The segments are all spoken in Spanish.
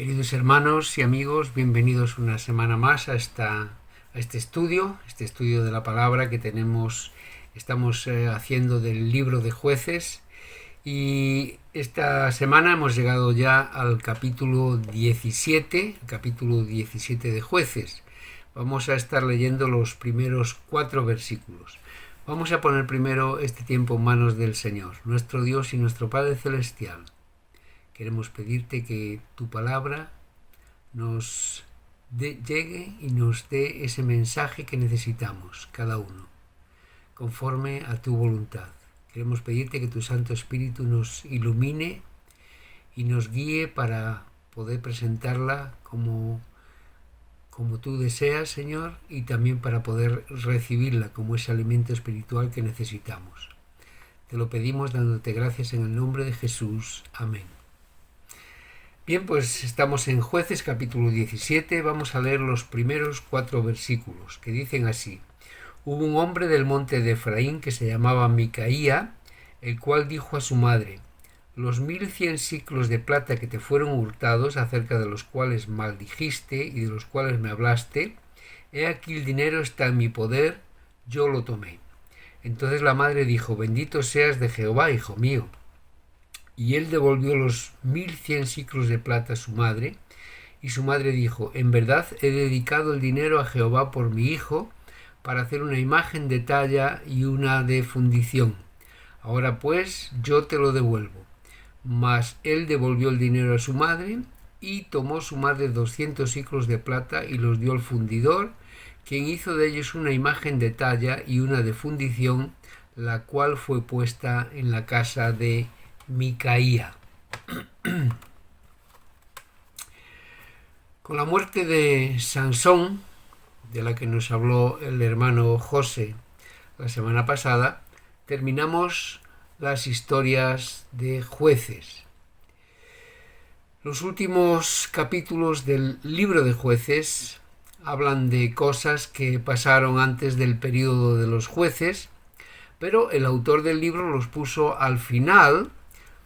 Queridos hermanos y amigos, bienvenidos una semana más a este estudio de la palabra que estamos haciendo del libro de Jueces. Y esta semana hemos llegado ya al capítulo 17 de Jueces. Vamos a estar leyendo los primeros 4 versículos. Vamos a poner primero este tiempo en manos del Señor, nuestro Dios y nuestro Padre Celestial. Queremos pedirte que tu palabra nos llegue y nos dé ese mensaje que necesitamos, cada uno, conforme a tu voluntad. Queremos pedirte que tu Santo Espíritu nos ilumine y nos guíe para poder presentarla como tú deseas, Señor, y también para poder recibirla como ese alimento espiritual que necesitamos. Te lo pedimos dándote gracias en el nombre de Jesús. Amén. Bien, pues estamos en Jueces capítulo 17, vamos a leer los primeros 4 versículos, que dicen así: Hubo un hombre del monte de Efraín que se llamaba Micaía, el cual dijo a su madre: Los 1100 siclos de plata que te fueron hurtados, acerca de los cuales maldijiste y de los cuales me hablaste, he aquí el dinero está en mi poder, yo lo tomé. Entonces la madre dijo: Bendito seas de Jehová, hijo mío. Y él devolvió los 1100 siclos de plata a su madre, y su madre dijo: En verdad he dedicado el dinero a Jehová por mi hijo, para hacer una imagen de talla y una de fundición. Ahora pues yo te lo devuelvo. Mas él devolvió el dinero a su madre, y tomó su madre 200 siclos de plata y los dio al fundidor, quien hizo de ellos una imagen de talla y una de fundición, la cual fue puesta en la casa de Micaía. Con la muerte de Sansón, de la que nos habló el hermano José la semana pasada, terminamos las historias de Jueces. Los últimos capítulos del libro de Jueces hablan de cosas que pasaron antes del período de los jueces, pero el autor del libro los puso al final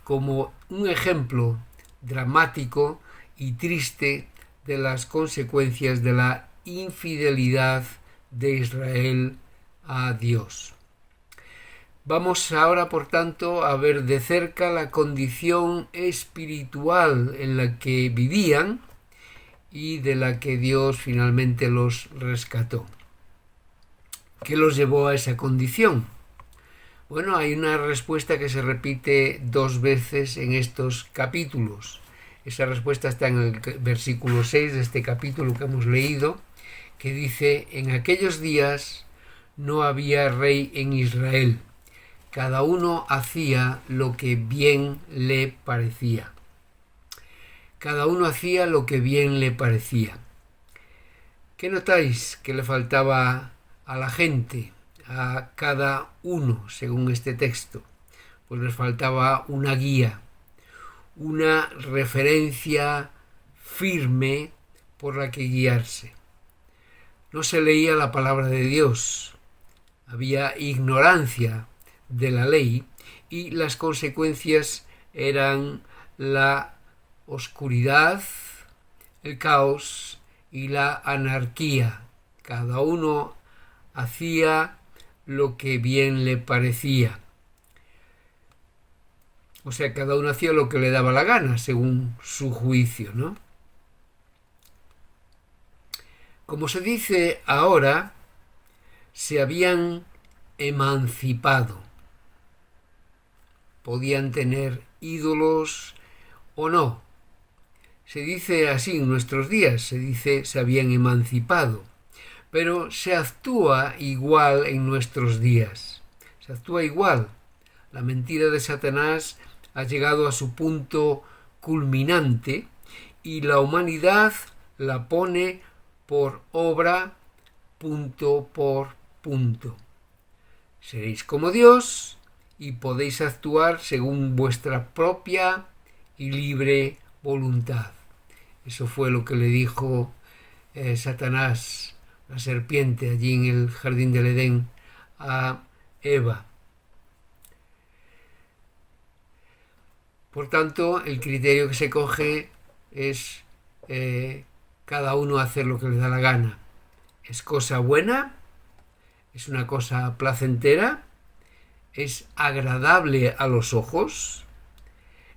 como un ejemplo dramático y triste de las consecuencias de la infidelidad de Israel a Dios. Vamos ahora, por tanto, a ver de cerca la condición espiritual en la que vivían y de la que Dios finalmente los rescató. ¿Qué los llevó a esa condición? Bueno, hay una respuesta que se repite 2 veces en estos capítulos. Esa respuesta está en el versículo 6 de este capítulo que hemos leído, que dice: En aquellos días no había rey en Israel. Cada uno hacía lo que bien le parecía. Cada uno hacía lo que bien le parecía. ¿Qué notáis que le faltaba a la gente, a cada uno, según este texto? Pues les faltaba una guía, una referencia firme por la que guiarse. No se leía la palabra de Dios, había ignorancia de la ley y las consecuencias eran la oscuridad, el caos y la anarquía. Cada uno hacía lo que bien le parecía. O sea, cada uno hacía lo que le daba la gana, según su juicio, ¿no? Como se dice ahora, se habían emancipado. Podían tener ídolos o no. Se dice así en nuestros días, se dice se habían emancipado. Pero se actúa igual en nuestros días. Se actúa igual. La mentira de Satanás ha llegado a su punto culminante y la humanidad la pone por obra, punto por punto. Seréis como Dios y podéis actuar según vuestra propia y libre voluntad. Eso fue lo que le dijo Satanás, la serpiente, allí en el jardín del Edén, a Eva. Por tanto, el criterio que se coge es cada uno hacer lo que le da la gana. ¿Es cosa buena? ¿Es una cosa placentera? ¿Es agradable a los ojos?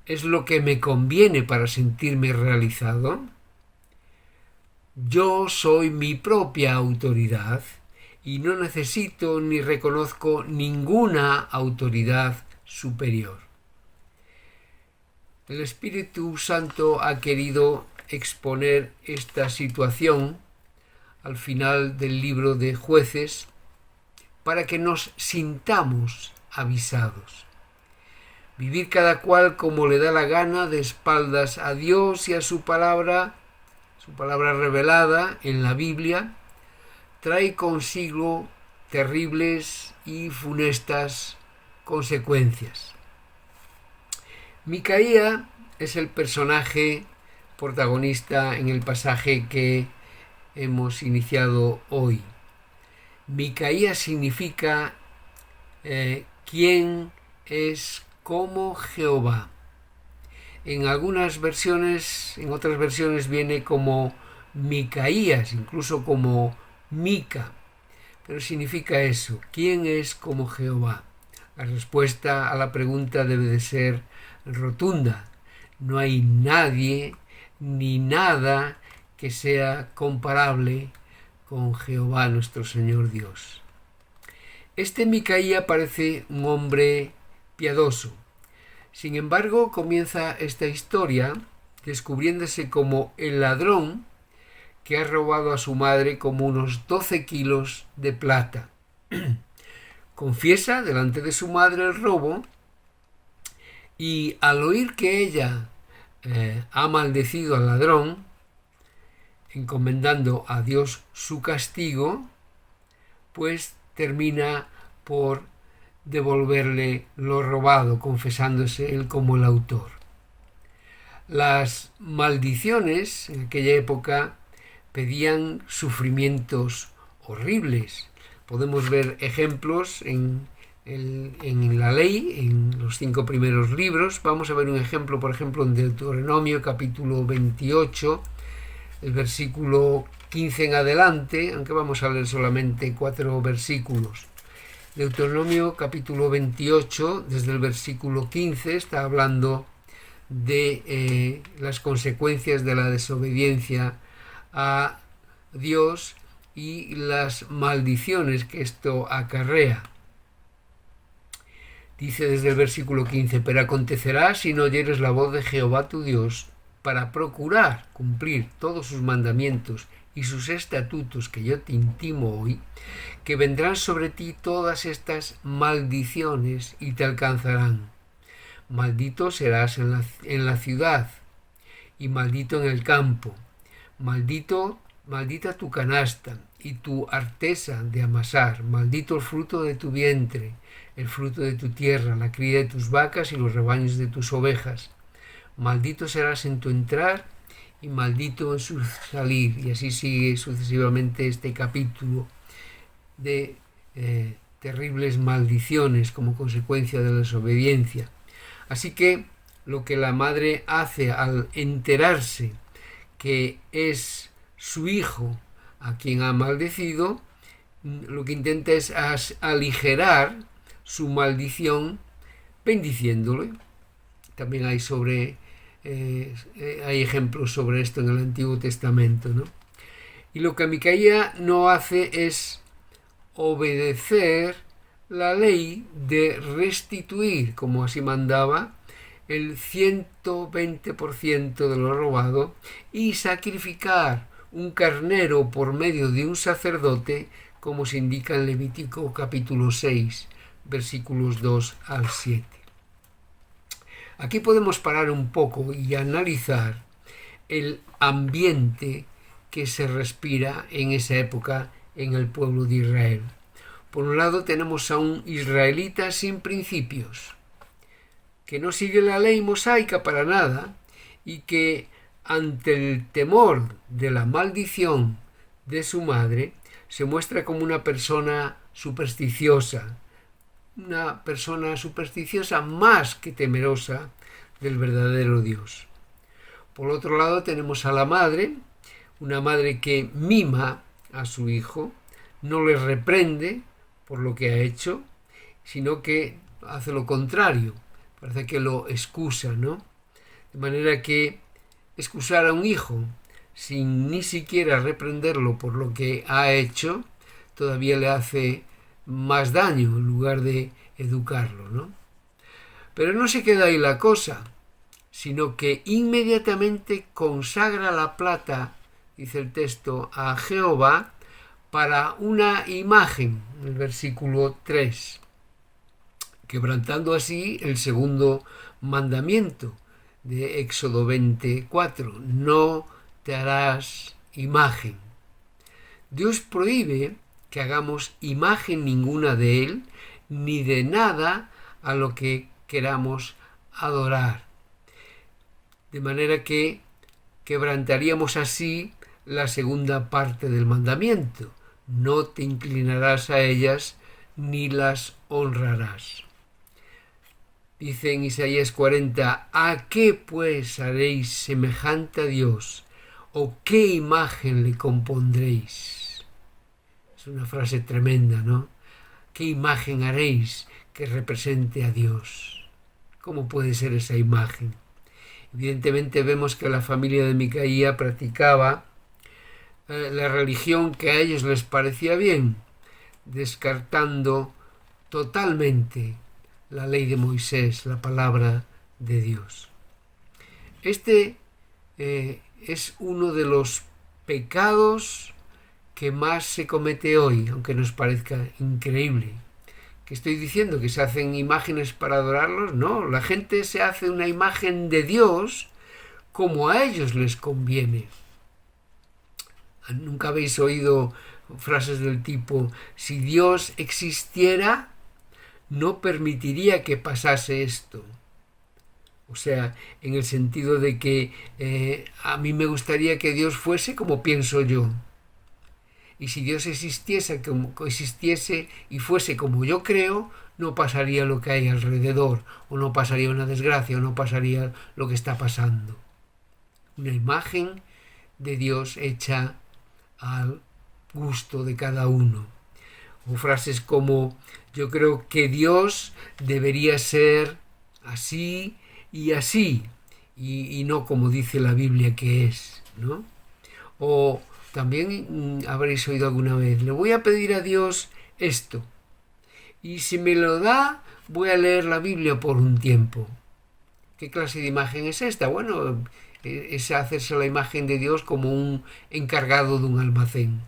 ¿Es lo que me conviene para sentirme realizado? Yo soy mi propia autoridad y no necesito ni reconozco ninguna autoridad superior. El Espíritu Santo ha querido exponer esta situación al final del libro de Jueces para que nos sintamos avisados. Vivir cada cual como le da la gana, de espaldas a Dios y a su palabra revelada en la Biblia, trae consigo terribles y funestas consecuencias. Micaía es el personaje protagonista en el pasaje que hemos iniciado hoy. Micaía significa ¿quién es como Jehová? En algunas versiones, en otras versiones viene como Micaías, incluso como Mica, pero significa eso, ¿quién es como Jehová? La respuesta a la pregunta debe de ser rotunda. No hay nadie ni nada que sea comparable con Jehová nuestro Señor Dios. Este Micaía parece un hombre piadoso. Sin embargo, comienza esta historia descubriéndose como el ladrón que ha robado a su madre como unos 12 kilos de plata. Confiesa delante de su madre el robo y al oír que ella ha maldecido al ladrón, encomendando a Dios su castigo, pues termina por devolverle lo robado, confesándose él como el autor. Las maldiciones en aquella época pedían sufrimientos horribles. Podemos ver ejemplos en la ley, en los 5 primeros libros. Vamos a ver un ejemplo, por ejemplo, en Deuteronomio capítulo 28, el versículo 15 en adelante, aunque vamos a leer solamente 4 versículos. Deuteronomio capítulo 28, desde el versículo 15, está hablando de las consecuencias de la desobediencia a Dios y las maldiciones que esto acarrea. Dice desde el versículo 15, pero acontecerá si no oyeres la voz de Jehová tu Dios para procurar cumplir todos sus mandamientos y sus estatutos que yo te intimo hoy, que vendrán sobre ti todas estas maldiciones y te alcanzarán. Maldito serás en la ciudad y maldito en el campo. Maldita tu canasta y tu artesa de amasar. Maldito el fruto de tu vientre, el fruto de tu tierra, la cría de tus vacas y los rebaños de tus ovejas. Maldito serás en tu entrar y maldito en su salir. Y así sigue sucesivamente este capítulo de terribles maldiciones como consecuencia de la desobediencia. Así que lo que la madre hace al enterarse que es su hijo a quien ha maldecido, lo que intenta es aligerar su maldición bendiciéndole. También hay ejemplos sobre esto en el Antiguo Testamento, ¿no? Y lo que Micaía no hace es obedecer la ley de restituir, como así mandaba, el 120% de lo robado y sacrificar un carnero por medio de un sacerdote, como se indica en Levítico capítulo 6, versículos 2 al 7. Aquí podemos parar un poco y analizar el ambiente que se respira en esa época en el pueblo de Israel. Por un lado tenemos a un israelita sin principios, que no sigue la ley mosaica para nada y que ante el temor de la maldición de su madre se muestra como una persona supersticiosa más que temerosa del verdadero Dios. Por otro lado tenemos a la madre, una madre que mima a su hijo, no le reprende por lo que ha hecho, sino que hace lo contrario, parece que lo excusa, ¿no? De manera que excusar a un hijo sin ni siquiera reprenderlo por lo que ha hecho, todavía le hace más daño en lugar de educarlo, ¿no? Pero no se queda ahí la cosa, sino que inmediatamente consagra la plata, dice el texto, a Jehová para una imagen, el versículo 3, quebrantando así el segundo mandamiento de Éxodo 24, no te harás imagen. Dios prohíbe que hagamos imagen ninguna de Él, ni de nada a lo que queramos adorar. De manera que quebrantaríamos así la segunda parte del mandamiento. No te inclinarás a ellas ni las honrarás. Dice en Isaías 40, ¿a qué pues haréis semejante a Dios? ¿O qué imagen le compondréis? Es una frase tremenda, ¿no? ¿Qué imagen haréis que represente a Dios? ¿Cómo puede ser esa imagen? Evidentemente vemos que la familia de Micaía practicaba la religión que a ellos les parecía bien, descartando totalmente la ley de Moisés, la palabra de Dios. Este es uno de los pecados que más se comete hoy, aunque nos parezca increíble. ¿Qué estoy diciendo? ¿Que se hacen imágenes para adorarlos? No, la gente se hace una imagen de Dios como a ellos les conviene. ¿Nunca habéis oído frases del tipo, si Dios existiera, no permitiría que pasase esto? O sea, en el sentido de que a mí me gustaría que Dios fuese como pienso yo. Y si Dios existiese y fuese como yo creo, no pasaría lo que hay alrededor, o no pasaría una desgracia, o no pasaría lo que está pasando. Una imagen de Dios hecha al gusto de cada uno. O frases como, yo creo que Dios debería ser así y así, y no como dice la Biblia que es, ¿no? O también habréis oído alguna vez, le voy a pedir a Dios esto, y si me lo da, voy a leer la Biblia por un tiempo. ¿Qué clase de imagen es esta? Bueno, es hacerse la imagen de Dios como un encargado de un almacén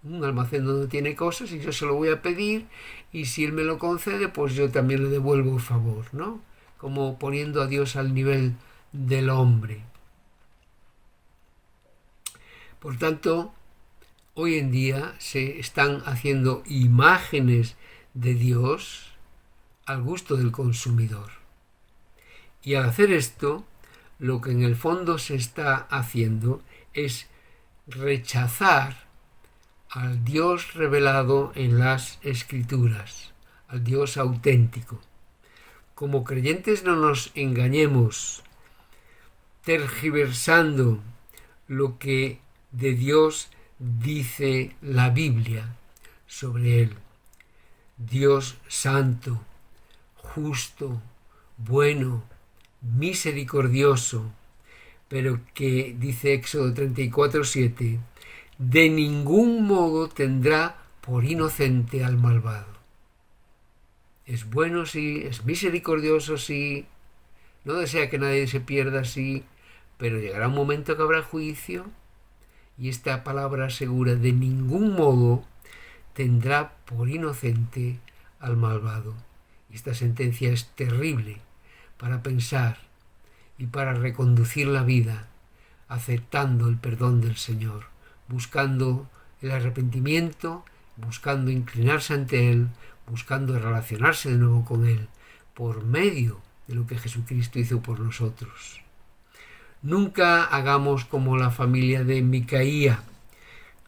donde tiene cosas y yo se lo voy a pedir y si Él me lo concede, pues yo también le devuelvo el favor, ¿no? Como poniendo a Dios al nivel del hombre. Por tanto, hoy en día se están haciendo imágenes de Dios al gusto del consumidor. Y al hacer esto, lo que en el fondo se está haciendo es rechazar al Dios revelado en las Escrituras, al Dios auténtico. Como creyentes no nos engañemos, tergiversando lo que de Dios dice la Biblia sobre Él. Dios santo, justo, bueno, misericordioso, pero que, dice Éxodo 34:7, de ningún modo tendrá por inocente al malvado. Es bueno, sí, es misericordioso, sí, no desea que nadie se pierda, sí, pero llegará un momento que habrá juicio y esta palabra asegura, de ningún modo tendrá por inocente al malvado. Y esta sentencia es terrible para pensar y para reconducir la vida, aceptando el perdón del Señor, buscando el arrepentimiento, buscando inclinarse ante Él, buscando relacionarse de nuevo con Él, por medio de lo que Jesucristo hizo por nosotros. Nunca hagamos como la familia de Micaía,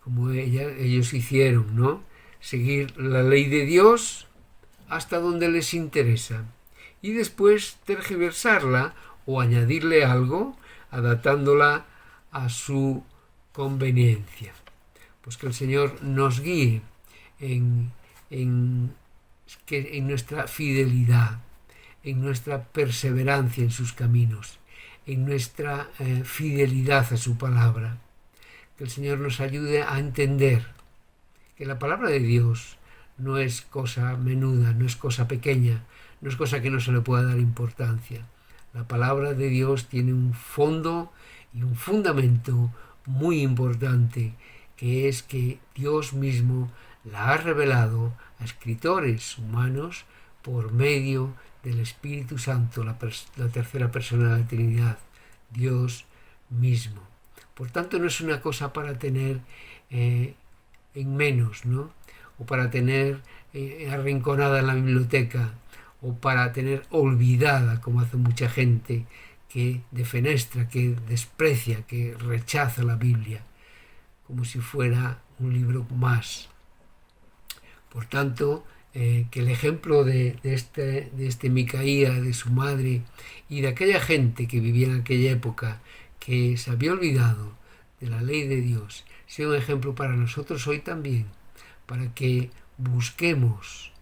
como ellos hicieron, ¿no? Seguir la ley de Dios hasta donde les interesa y después tergiversarla o añadirle algo adaptándola a su conveniencia. Pues que el Señor nos guíe en nuestra fidelidad, en nuestra perseverancia en sus caminos, en nuestra fidelidad a su palabra. Que el Señor nos ayude a entender que la palabra de Dios no es cosa menuda, no es cosa pequeña, no es cosa que no se le pueda dar importancia. La palabra de Dios tiene un fondo y un fundamento muy importante, que es que Dios mismo la ha revelado a escritores humanos por medio del Espíritu Santo, la tercera persona de la Trinidad, Dios mismo. Por tanto, no es una cosa para tener en menos, ¿no? O para tener arrinconada en la biblioteca, o para tener olvidada, como hace mucha gente que defenestra, que desprecia, que rechaza la Biblia, como si fuera un libro más. Por tanto, que el ejemplo de este Micaía, de su madre y de aquella gente que vivía en aquella época, que se había olvidado de la ley de Dios, sea un ejemplo para nosotros hoy también, para que busquemos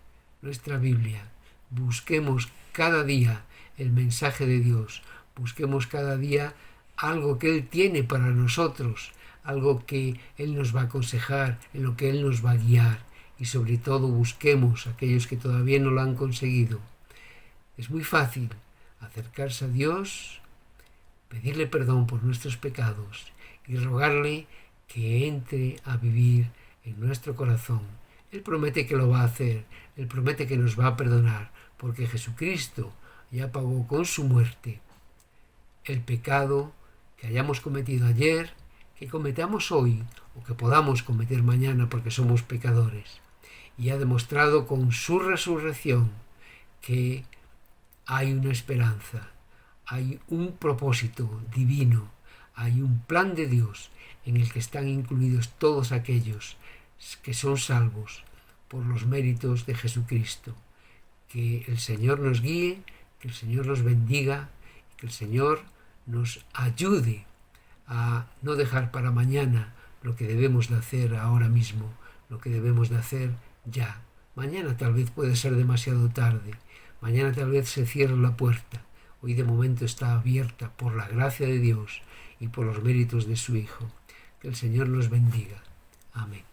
nuestra Biblia, busquemos cada día el mensaje de Dios, busquemos cada día algo que Él tiene para nosotros, algo que Él nos va a aconsejar, en lo que Él nos va a guiar, y sobre todo busquemos a aquellos que todavía no lo han conseguido. Es muy fácil acercarse a Dios, pedirle perdón por nuestros pecados y rogarle que entre a vivir en nuestro corazón. Él promete que lo va a hacer, Él promete que nos va a perdonar, porque Jesucristo ya pagó con su muerte el pecado que hayamos cometido ayer, que cometamos hoy o que podamos cometer mañana porque somos pecadores. Y ha demostrado con su resurrección que hay una esperanza, hay un propósito divino, hay un plan de Dios en el que están incluidos todos aquellos que son salvos por los méritos de Jesucristo. Que el Señor nos guíe, que el Señor nos bendiga, que el Señor nos ayude a no dejar para mañana lo que debemos de hacer ahora mismo, lo que debemos de hacer ya. Mañana tal vez puede ser demasiado tarde, mañana tal vez se cierre la puerta, hoy de momento está abierta por la gracia de Dios y por los méritos de su Hijo. Que el Señor los bendiga. Amén.